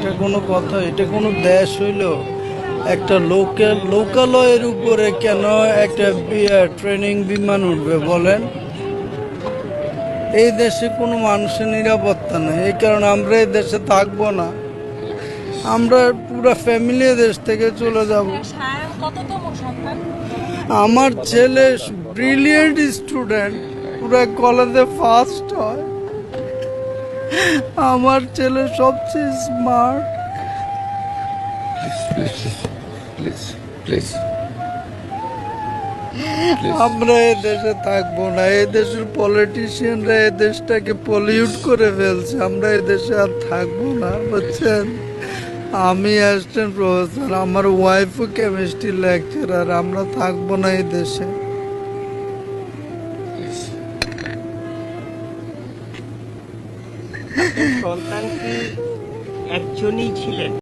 এটা কোনো কথা? এটা কোনো দেশ হইল? একটা লোকালয়ের উপরে কেন একটা ট্রেনিং বিমান উঠবে বলেন? এই দেশে কোনো মানুষের নিরাপত্তা নেই, এই কারণে আমরা এই দেশে থাকবো না। আমরা পুরো ফ্যামিলি দেশ থেকে চলে যাব। আমার ছেলে ব্রিলিয়েন্ট স্টুডেন্ট, পুরো কলেজে ফার্স্ট হয়। আমার ছেলে সবচেয়ে স্মার্ট। প্লিজ প্লিজ আমরা এ দেশে থাকবো না। এই দেশের পলিটিশিয়ানরা এই দেশটাকে পলিউট করে ফেলছে। আমরা এই দেশে আর থাকবো না, বুঝছেন? আমি অ্যাসিস্ট্যান্ট প্রফেসর, আমার ওয়াইফও কেমিস্ট্রি লেকচারার। আমরা থাকবো না এই দেশে। সন্তান কি একজনই ছিলেন?